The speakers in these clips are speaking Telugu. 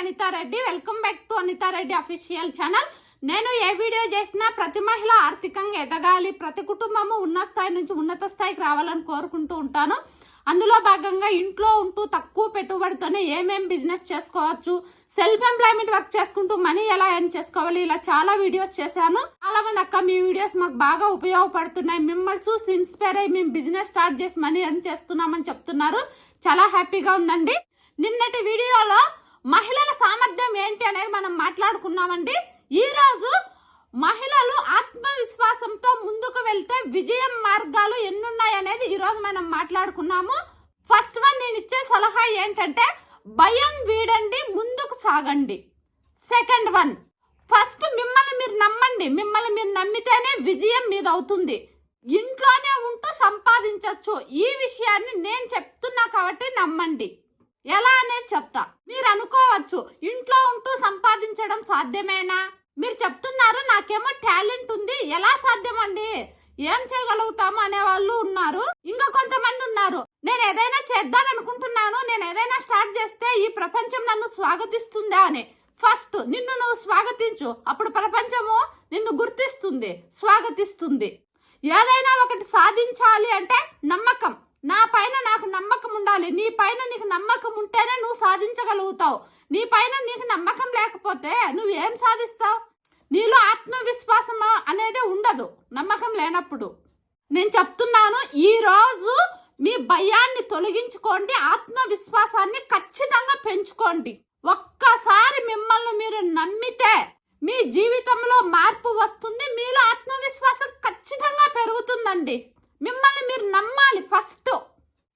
Anitha Reddy. Welcome back to Anitha Reddy official channel. నేను ఏ వీడియో చేసినా ప్రతి మహిళ ఆర్థికంగా ఎదగాలి, ప్రతి కుటుంబము ఉన్న స్థాయి నుంచి ఉన్నత స్థాయికి రావాలని కోరుకుంటూ ఉంటాను. అందులో భాగంగా ఇంట్లో ఉంటూ తక్కువ పెట్టుబడితోనే ఏమేం బిజినెస్ చేసుకోవచ్చు, సెల్ఫ్ ఎంప్లాయ్మెంట్ వర్క్ చేసుకుంటూ మనీ ఎలా ఎర్న్ చేసుకోవాలి, ఇలా చాలా వీడియోస్ చేశాను. చాలా మంది అక్క మీ వీడియోస్ మాకు బాగా ఉపయోగపడుతున్నాయి, మిమ్మల్ని చూసి ఇన్స్పైర్ అయ్యి మేము బిజినెస్ స్టార్ట్ చేసి మనీ ఎర్న్ చేస్తున్నామని చెప్తున్నారు. చాలా హ్యాపీగా ఉందండి. నిన్నటి వీడియోలో మహిళల సామర్థ్యం ఏంటి అనేది మనం మాట్లాడుకున్నామండి. ఈ రోజు మహిళలు ఆత్మవిశ్వాసంతో ముందుకు వెళ్తే విజయం మార్గాలు ఎన్నున్నాయి అనేది ఈ రోజు మనం మాట్లాడుకున్నాము. ఫస్ట్ వన్ నేను ఇచ్చే సలహా ఏంటంటే భయం వీడండి, ముందుకు సాగండి. సెకండ్ వన్, ఫస్ట్ మిమ్మల్ని మీరు నమ్మండి. మిమ్మల్ని మీరు నమ్మితేనే విజయం మీద అవుతుంది. ఇంట్లోనే ఉంటూ సంపాదించవచ్చు. ఈ విషయాన్ని నేను చెప్తున్నా కాబట్టి నమ్మండి. ఎలా అనేది చెప్తా. మీరు అనుకోవచ్చు ఇంట్లో ఉంటూ సంపాదించడం సాధ్యమేనా? మీరు చెప్తున్నారు నాకేమో టాలెంట్ ఉంది, ఎలా సాధ్యం అండి, ఏం చేయగలుగుతాము అనే వాళ్ళు ఉన్నారు. ఇంకా కొంతమంది ఉన్నారు నేను ఏదైనా చేద్దాం అనుకుంటున్నాను, నేను ఏదైనా స్టార్ట్ చేస్తే ఈ ప్రపంచం నన్ను స్వాగతిస్తుందా అని. ఫస్ట్ నిన్ను నువ్వు స్వాగతించు, అప్పుడు ప్రపంచము నిన్ను గుర్తిస్తుంది, స్వాగతిస్తుంది. ఏదైనా ఒకటి సాధించాలి అంటే నమ్మకం. నా పైన నాకు నమ్మకం ఉండాలి. నీ పైన నీకు నమ్మకం ఉంటేనే నువ్వు సాధించగలుగుతావు. నీ పైన నీకు నమ్మకం లేకపోతే నువ్వు ఏం సాధిస్తావు? నీలో ఆత్మవిశ్వాసం అనేది ఉండదు నమ్మకం లేనప్పుడు. నేను చెప్తున్నాను, ఈ రోజు మీ భయాన్ని తొలగించుకోండి, ఆత్మవిశ్వాసాన్ని ఖచ్చితంగా పెంచుకోండి. ఒక్కసారి మిమ్మల్ని మీరు నమ్మితే మీ జీవితంలో మార్పు వస్తుంది. మీలో ఆత్మవిశ్వాసం ఖచ్చితంగా పెరుగుతుందండి. మిమ్మల్ని మీరు నమ్మాలి ఫస్ట్.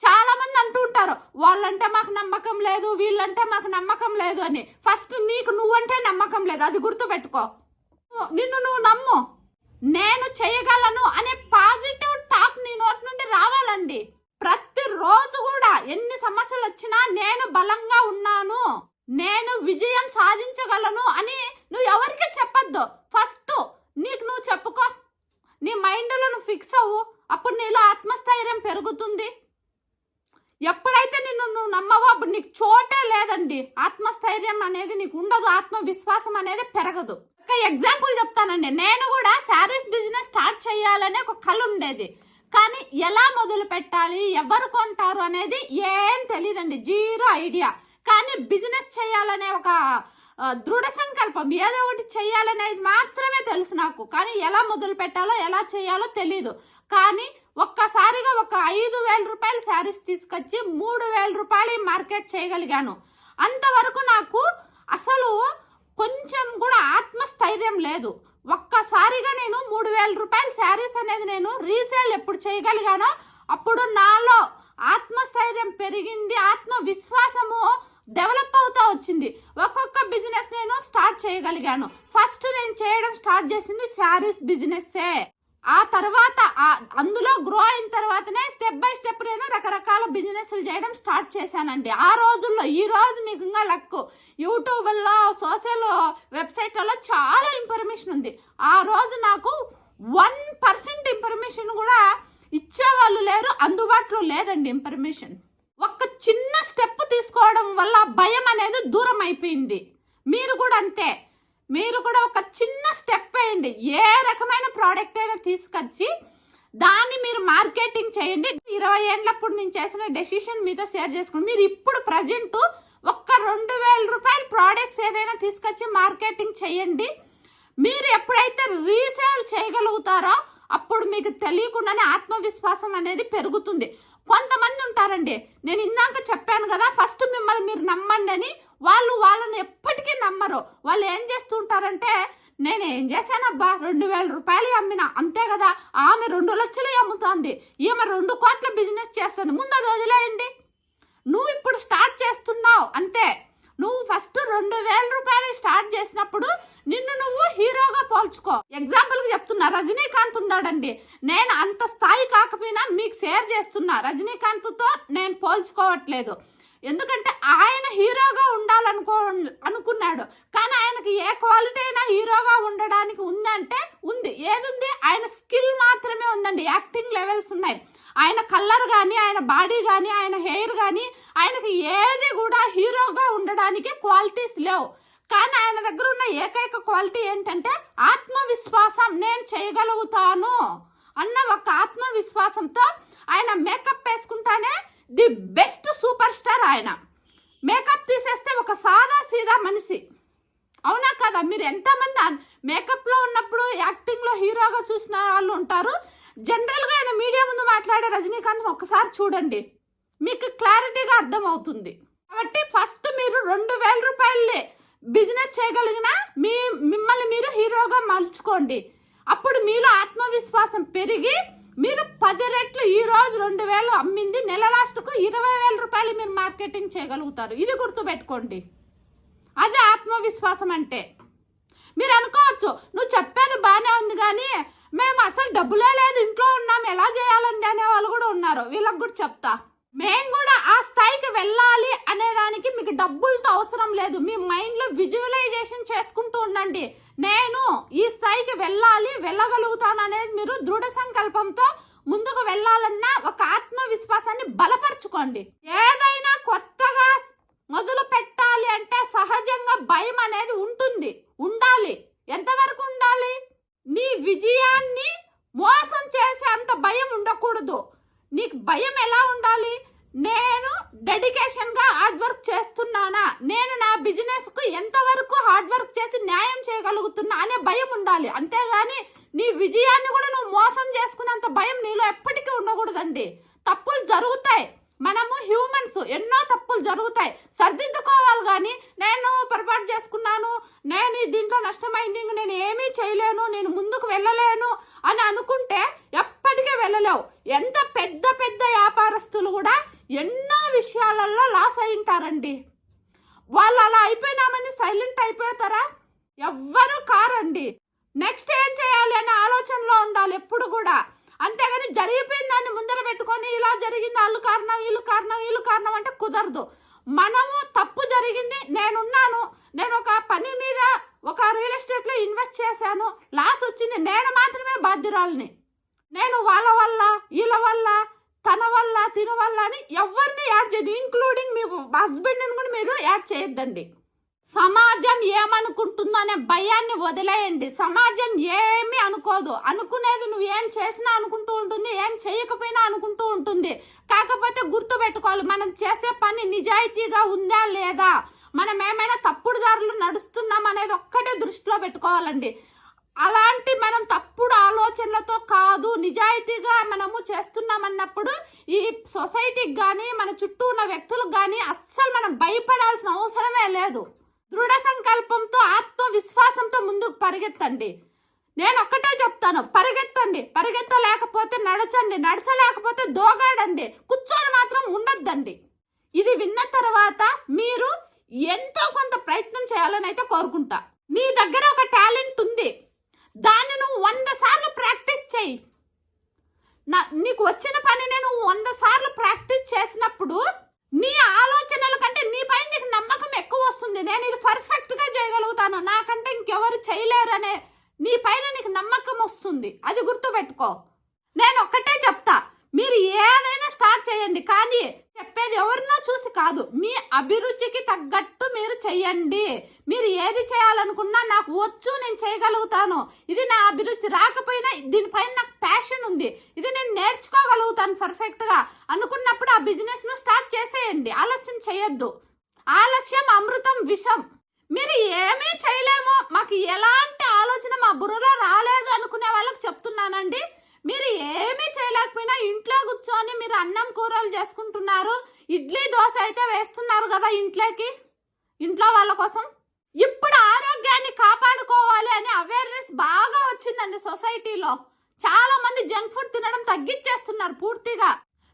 చాలా మంది అంటూ ఉంటారు వాళ్ళంటే మాకు నమ్మకం లేదు, వీళ్ళంటే మాకు నమ్మకం లేదు అని. ఫస్ట్ నీకు నువ్వంటే నమ్మకం లేదు, అది గుర్తుపెట్టుకో. నిన్ను నువ్వు నమ్ము. నేను చేయగలను అనే పాజిటివ్ టాక్ నీ నోటి నుండి రావాలండి. ప్రతిరోజు కూడా ఎన్ని సమస్యలు వచ్చినా నేను బలంగా ఉన్నాను, నేను విజయం సాధించగలను అని నువ్వు ఎవరికి చెప్పొద్దు. ఫస్ట్ నీకు నువ్వు చెప్పుకో. నీ మైండ్లో నువ్వు ఫిక్స్ అవ్వు, అప్పుడు నీలో ఆత్మస్థైర్యం పెరుగుతుంది. ఎప్పుడైతే నిన్ను నువ్వు నమ్మవో అప్పుడు నీకు చోటే లేదండి. ఆత్మస్థైర్యం అనేది నీకు ఉండదు, ఆత్మవిశ్వాసం అనేది పెరగదు. ఒక ఎగ్జాంపుల్ చెప్తానండి. నేను కూడా శారీస్ బిజినెస్ స్టార్ట్ చేయాలనే ఒక కళ ఉండేది, కానీ ఎలా మొదలు పెట్టాలి, ఎవరు కొంటారు అనేది ఏం తెలియదండి, జీరో ఐడియా. కానీ బిజినెస్ చేయాలనే ఒక దృఢ సంకల్పం, ఏదో ఒకటి చేయాలనేది మాత్రమే తెలుసు నాకు. కానీ ఎలా మొదలు పెట్టాలో ఎలా చేయాలో తెలీదు. కానీ ఒక్కసారిగా ఒక 5,000 రూపాయల శారీస్ తీసుకొచ్చి 3,000 రూపాయలు మార్కెట్ చేయగలిగాను. అంతవరకు నాకు అసలు కొంచెం కూడా ఆత్మస్థైర్యం లేదు. ఒక్కసారిగా నేను 3,000 రూపాయల శారీస్ అనేది నేను రీసేల్ ఎప్పుడు చేయగలిగానో అప్పుడు నాలో ఆత్మస్థైర్యం పెరిగింది, ఆత్మవిశ్వాసము డెవలప్ అవుతా వచ్చింది. ఒక్కొక్క బిజినెస్ నేను స్టార్ట్ చేయగలిగాను. ఫస్ట్ నేను చేయడం స్టార్ట్ చేసింది శారీస్ బిజినెస్సే. ఆ తర్వాత అందులో గ్రో అయిన తర్వాతనే స్టెప్ బై స్టెప్ నేను రకరకాల బిజినెస్లు చేయడం స్టార్ట్ చేశానండి. ఆ రోజుల్లో ఈ రోజు మీకు ఇంకా లక్, యూట్యూబ్లో సోషల్ వెబ్సైట్లలో చాలా ఇన్ఫర్మేషన్ ఉంది. ఆ రోజు నాకు 1% ఇన్ఫర్మేషన్ కూడా ఇచ్చేవాళ్ళు లేరు, అందుబాటులో లేదండి ఇన్ఫర్మేషన్. ఒక చిన్న స్టెప్ తీసుకోవడం వల్ల భయం అనేది దూరం అయిపోయింది. మీరు కూడా అంతే. మీరు కూడా ఒక చిన్న స్టెప్ వేయండి. ఏ రకమైన ప్రోడక్ట్ అయినా తీసుకొచ్చి దాన్ని మీరు మార్కెటింగ్ చేయండి. 20 ఏళ్ళప్పుడు నేను చేసిన డెసిషన్ మీతో షేర్ చేసుకోండి. మీరు ఇప్పుడు ప్రజెంట్ ఒక్క 2,000 రూపాయల ప్రోడక్ట్స్ ఏదైనా తీసుకొచ్చి మార్కెటింగ్ చేయండి. మీరు ఎప్పుడైతే రీసేల్ చేయగలుగుతారో అప్పుడు మీకు తెలియకుండానే ఆత్మవిశ్వాసం అనేది పెరుగుతుంది. కొంతమంది ఉంటారండి, నేను ఇందాక చెప్పాను కదా ఫస్ట్ మిమ్మల్ని మీరు నమ్మండి అని. వాళ్ళని ఎప్పటికీ నమ్మరు. వాళ్ళు ఏం చేస్తుంటారంటే నేను ఏం చేశానబ్బా 2,000 రూపాయలు అమ్మినా అంతే కదా, ఆమె 2 లక్షలు అమ్ముతోంది, ఈమె 2 కోట్ల బిజినెస్ చేస్తుంది, ముందు అది వదిలేయండి. నువ్వు ఇప్పుడు స్టార్ట్ చేస్తున్నావు అంతే. నువ్వు ఫస్ట్ 2,000 రూపాయలు స్టార్ట్ చేసినప్పుడు నిన్ను నువ్వు హీరోగా పోల్చుకో. ఎగ్జాంపుల్ కి చెప్తున్నా, రజనీకాంత్ ఉన్నాడండి. నేను అంత స్థాయి కాకపోయినా మీకు షేర్ చేస్తున్నా. రజనీకాంత్తో నేను పోల్చుకోవట్లేదు, ఎందుకంటే ఆయన హీరోగా అనుకున్నాడు. కానీ ఆయనకి ఏ క్వాలిటీ అయినా హీరోగా ఉండడానికి ఉందంటే ఉంది. ఏదుంది? ఆయన స్కిల్ మాత్రమే ఉందండి. యాక్టింగ్ లెవెల్స్ ఉన్నాయి. ఆయన కలర్ కానీ, ఆయన బాడీ కానీ, ఆయన హెయిర్ కానీ, ఆయనకి ఏది కూడా హీరోగా ఉండడానికి క్వాలిటీస్ లేవు. కానీ ఆయన దగ్గర ఉన్న ఏకైక క్వాలిటీ ఏంటంటే ఆత్మవిశ్వాసం. నేను చేయగలుగుతాను అన్న ఒక ఆత్మవిశ్వాసంతో ఆయన మేకప్ వేసుకుంటానే ది బెస్ట్ సూపర్ స్టార్. ఆయన మేకప్ తీసేస్తే ఒక సాదా సీదా మనిషి. అవునా కదా? మీరు ఎంతమంది మేకప్లో ఉన్నప్పుడు యాక్టింగ్లో హీరోగా చూసిన వాళ్ళు ఉంటారు. జనరల్గా ఆయన మీడియా ముందు మాట్లాడే రజనీకాంత్ ఒకసారి చూడండి, మీకు క్లారిటీగా అర్థమవుతుంది. కాబట్టి ఫస్ట్ మీరు 2000 రూపాయలే బిజినెస్ చేయగలిగిన మిమ్మల్ని మీరు హీరోగా మలుచుకోండి. అప్పుడు మీలో ఆత్మవిశ్వాసం పెరిగి మీరు 10 రెట్లు ఈ రోజు 2000 అమ్మింది నెల లాస్ట్కు 20,000 రూపాయలు మీరు మార్కెటింగ్ చేయగలుగుతారు. ఇది గుర్తుపెట్టుకోండి. అదే ఆత్మవిశ్వాసం అంటే. మీరు అనుకోవచ్చు నువ్వు చెప్పేది బాగానే ఉంది కానీ మేము అసలు డబ్బులే లేదు, ఇంట్లో ఉన్నాం, ఎలా చేయాలండి అనే వాళ్ళు కూడా ఉన్నారు. వీళ్ళకి కూడా చెప్తా. మేము కూడా ఆ స్థాయికి వెళ్ళాలి అనేదానికి మీకు డబ్బులతో అవసరం లేదు. మీ మైండ్లో విజువలైజేషన్ చేసుకుంటూ ఉండండి. నేను ఈ స్థాయికి వెళ్ళగలుగుతాను అనేది మీరు దృఢ సంకల్పంతో ముందుకు వెళ్ళాలన్న ఒక ఆత్మవిశ్వాసాన్ని బలపరచుకోండి. ఏదైనా కొత్తగా మొదలు పెట్టాలి అంటే సహజంగా భయం అనేది ఉండాలి. ఎంతవరకు ఉండాలి? నీ విజయాన్ని మోసం చేసే అంత భయం ఉండకూడదు. నీకు భయం ఎలా ఉండాలి? నేను డెడికేషన్ గా హార్డ్ వర్క్ చేస్తున్నానా, నేను నా బిజినెస్ కు ఎంతవరకు హార్డ్ వర్క్ చేసి న్యాయం చేయగలుగుతున్నా అనే భయం ఉండాలి. అంతేగాని నీ విజయాన్ని కూడా నువ్వు మోసం చేసుకున్నంత భయం నీలో ఎప్పటికీ ఉండకూడదండి. తప్పులు జరుగుతాయి, మనము హ్యూమన్స్, ఎన్నో తప్పులు జరుగుతాయి, సర్దిద్దుకోవాలి. కానీ నేను పొరపాటు చేసుకున్నాను, నేను దీంట్లో నష్టమైంది, నేను ఏమీ చేయలేను, నేను ముందుకు వెళ్ళలేను అని అనుకుంటే ఎప్పటికీ వెళ్ళలేవు. ఎంత పెద్ద పెద్ద వ్యాపారస్తులు కూడా ఎన్నో విషయాలలో లాస్ అయింటారండి. వాళ్ళు అలా అయిపోయినామని సైలెంట్ అయిపోతారా? ఎవ్వరూ కారండి. నెక్స్ట్ ఏం చేయాలి అనే ఆలోచనలో ఉండాలి ఎప్పుడు కూడా. అంతేగాని జరిగిపోయిన దాన్ని ముందర పెట్టుకొని ఇలా జరిగింది, వాళ్ళు కారణం, వీళ్ళు కారణం అంటే కుదరదు. మనము తప్పు జరిగింది, నేను ఒక పని మీద ఒక రియల్ ఎస్టేట్ లో ఇన్వెస్ట్ చేశాను, లాస్ వచ్చింది, నేను మాత్రమే బాధ్యురాలని. నేను వాళ్ళ వల్ల, వీళ్ళ వల్ల, తన వల్ల, తిన వల్ల అని ఎవరిని యాడ్ చేయదు. ఇంక్లూడింగ్ మీ హస్బెండ్ ని కూడా మీరు యాడ్ చేయొద్దండి. సమాజం ఏమనుకుంటుందో అనే భయాన్ని వదిలేయండి. సమాజం ఏమీ అనుకోదు. అనుకునేది నువ్వు ఏం చేసినా అనుకుంటూ ఉంటుంది, ఏం చేయకపోయినా అనుకుంటూ ఉంటుంది. కాకపోతే గుర్తు పెట్టుకోవాలి, మనం చేసే పని నిజాయితీగా ఉందా లేదా, మనం ఏమైనా తప్పుడు దారులు నడుస్తున్నాం అనేది ఒక్కటే దృష్టిలో పెట్టుకోవాలండి. అలాంటి మనం తప్పుడు ఆలోచనలతో కాదు, నిజాయితీగా మనము చేస్తున్నామన్నప్పుడు ఈ సొసైటీకి కానీ మన చుట్టూ ఉన్న వ్యక్తులకు కానీ అస్సలు మనం భయపడాల్సిన అవసరమే లేదు. దృఢ సంకల్పంతో ఆత్మవిశ్వాసంతో ముందుకు పరిగెత్తండి. నేను ఒక్కటే చెప్తాను, పరిగెత్తండి. పరిగెత్తలేకపోతే నడచండి, నడచలేకపోతే దోగాడండి, కూర్చొని మాత్రం ఉండొద్దండి. ఇది విన్న తర్వాత మీరు ఎంతో కొంత ప్రయత్నం చేయాలని అయితే కోరుకుంటా. నీ దగ్గర ఒక టాలెంట్ ఉంది, దాన్ని నువ్వు 100 సార్లు ప్రాక్టీస్ చేయి. నీకు వచ్చిన పని నువ్వు 100 సార్లు ప్రాక్టీస్ చేసినప్పుడు నీ ఆలోచనల కంటే నీ పైన నీకు నమ్మకం ఎక్కువ వస్తుంది. నేను ఇది పర్ఫెక్ట్ గా చేయగలుగుతాను, నాకంటే ఇంకెవరు చేయలేరు అనే నీ పైన నీకు నమ్మకం వస్తుంది. అది గుర్తుపెట్టుకో. నేను ఒక్కటే చెప్తా, మీరు ఏదైనా స్టార్ట్ చేయండి, కానీ చెప్పేది ఎవరినో చూసి కాదు, మీ అభిరుచికి తగ్గట్టు మీరు చెయ్యండి. మీరు ఏది చేయాలనుకున్నా నాకు వచ్చు, నేను చేయగలుగుతాను, ఇది నా అభిరుచి, రాకపోయినా దీనిపైన నాకు ప్యాషన్ ఉంది, ఇది నేను నేర్చుకోగలుగుతాను పర్ఫెక్ట్ గా అనుకున్నప్పుడు ఆ బిజినెస్ ను స్టార్ట్ చేసేయండి. ఆలస్యం చేయొద్దు. ఆలస్యం అమృతం విషం. మీరు ఏమీ చేయలేము, మాకు ఎలాంటి ఆలోచన మా బుర్రలో రాలేదు అనుకునే వాళ్ళకి చెప్తున్నానండి, మీరు ఏమీ చేయలేకపోయినా ఇంట్లో కూర్చొని మీరు అన్నం కూరలు చేసుకుంటున్నారు, ఇడ్లీ దోశ అయితే వేస్తున్నారు కదా ఇంట్లో వాళ్ళ కోసం. ఇప్పుడు ఆరోగ్యాన్ని కాపాడుకోవాలి అనే అవేర్నెస్ బాగా వచ్చిందండి సొసైటీలో. చాలా మంది జంక్ ఫుడ్ తినడం తగ్గించేస్తున్నారు పూర్తిగా.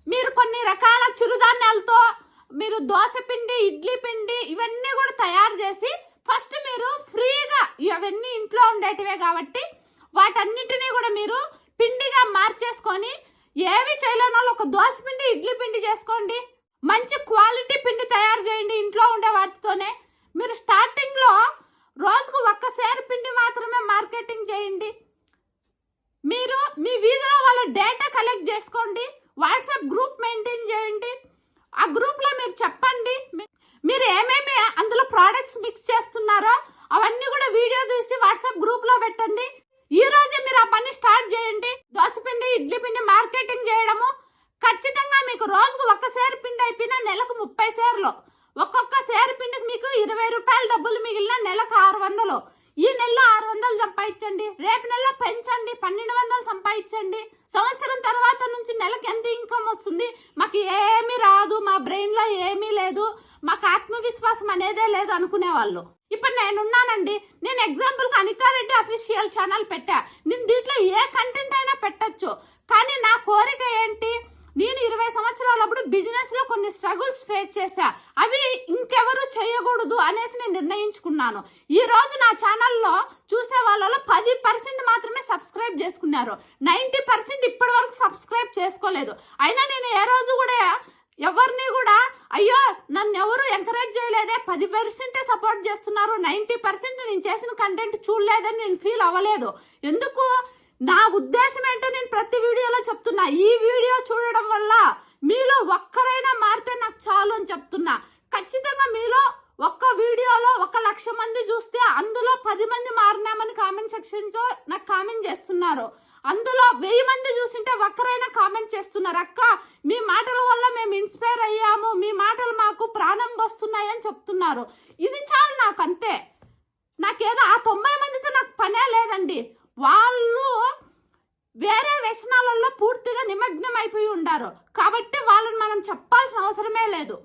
మీరు కొన్ని రకాల చిరుధాన్యాలతో మీరు దోశ పిండి, ఇడ్లీ పిండి ఇవన్నీ కూడా తయారు చేసి ఫస్ట్ మీరు ఫ్రీగా, ఇవన్నీ ఇంట్లో ఉండేటివే కాబట్టి వాటన్నిటినీ కూడా మీరు పిండిగా మార్చేసుకొని, ఏవి చేయలేని వాళ్ళు ఒక దోశ పిండి, ఇడ్లీ పిండి చేసుకోండి. మంచి క్వాలిటీ పిండి తయారు చేయండి ఇంట్లో ఉండే వాటితోనే. మీరు స్టార్టింగ్ లో రోజుకు 1 సేరు పిండి మాత్రమే మార్కెటింగ్ చేయండి. మీరు మీ వీధిలో వాళ్ళ డేటా కలెక్ట్ చేసుకోండి, వాట్సాప్ గ్రూప్ మెయింటైన్ చేయండి. ఆ గ్రూప్ లో మీరు చెప్పండి మీరు ఒక్కొక్క సేరు పిండికి మీకు 20 రూపాయల డబ్బులు మిగిలిన నెలకు 600. ఈ నెలలో 600 సంపాదించండి, రేపు నెలలో పెంచండి, 1200 సంపాదించండి. సంవత్సరం తర్వాత నుంచి నెలకు ఎంత ఇన్కమ్ వస్తుంది? మాకు ఏమీ రాదు, మా బ్రెయిన్ లో ఏమీ లేదు, మాకు ఆత్మవిశ్వాసం అనేదే లేదు అనుకునే వాళ్ళు. ఇప్పుడు నేనున్నానండి. నేను ఎగ్జాంపుల్ కి అనితారెడ్డి అఫీషియల్ ఛానల్ పెట్టా. నేను దీంట్లో ఏ కంటెంట్ అయినా పెట్టచ్చు. కానీ నా కోరిక ఏంటి? నేను 20 సంవత్సరాలప్పుడు బిజినెస్ లో కొన్ని స్ట్రగుల్స్ ఫేస్ చేశా. అవి ఇంకెవరు చేయకూడదు అనేసి నేను నిర్ణయించుకున్నాను. ఈ రోజు నా ఛానల్లో చూసే వాళ్ళలో 10% మాత్రమే సబ్స్క్రైబ్ చేసుకున్నారు. 90% ఇప్పటి వరకు సబ్స్క్రైబ్ చేసుకోలేదు. అయినా నేను ఏ రోజు కూడా ఎవరిని కూడా అయ్యో నన్ను ఎవరు ఎంకరేజ్ చేయలేదే, 10% సపోర్ట్ చేస్తున్నారు, 90% నేను చేసిన కంటెంట్ చూడలేదని నేను ఫీల్ అవ్వలేదు. ఎందుకు? నా ఉద్దేశం ఏంటో నేను ప్రతి వీడియోలో చెప్తున్నా. ఈ వీడియో చూడడం వల్ల మీలో ఒక్కరైనా మారితే నాకు చాలు అని చెప్తున్నా. ఖచ్చితంగా మీలో ఒక్క వీడియోలో 1,00,000 మంది చూస్తే అందులో 10 మంది మారినామని కామెంట్ సెక్షన్ లో నాకు కామెంట్ చేస్తున్నారు. అందులో 1000 మంది చూసింటే ఒక్కరైనా కామెంట్ చేస్తున్నారు, అక్క మీ మాటల వల్ల మేము ఇన్స్పైర్ అయ్యాము, మీ మాటలు మాకు ప్రాణం వస్తున్నాయి అని చెప్తున్నారు. ఇది చాలు నాకు, అంతే. నాకేదో ఆ 90 మందితో నాకు పనే లేదండి. వాళ్ళు వేరే వ్యసనాలలో పూర్తిగా నిమగ్నం అయిపోయి ఉండారు కాబట్టి వాళ్ళని మనం చెప్పాల్సిన అవసరమే లేదు.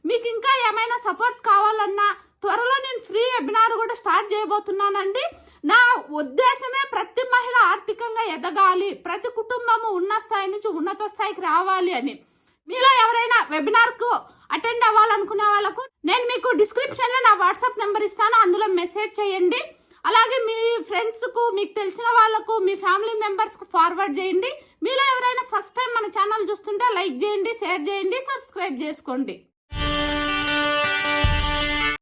మీకు ఇంకా ఏమైనా సపోర్ట్ కావాలన్నా త్వరలో నేను ఫ్రీ వెబినార్ కూడా స్టార్ట్ చేయబోతున్నానండి. నా ఉద్దేశమే ప్రతి మహిళ ఆర్థికంగా ఎదగాలి, ప్రతి కుటుంబము ఉన్న స్థాయి నుంచి ఉన్నత స్థాయికి రావాలి అని. మీలో ఎవరైనా వెబినార్ కు అటెండ్ అవ్వాలనుకునే వాళ్ళకు నేను మీకు డిస్క్రిప్షన్ లో నా వాట్సాప్ నెంబర్ ఇస్తాను, అందులో మెసేజ్ చేయండి. అలాగే మీ ఫ్రెండ్స్ కు, మీకు తెలిసిన వాళ్ళకు, మీ ఫ్యామిలీ మెంబర్స్ కు ఫార్వర్డ్ చేయండి. మీలో ఎవరైనా ఫస్ట్ టైం మన ఛానల్ చూస్తుంటే లైక్ చేయండి, షేర్ చేయండి, సబ్స్క్రైబ్ చేసుకోండి.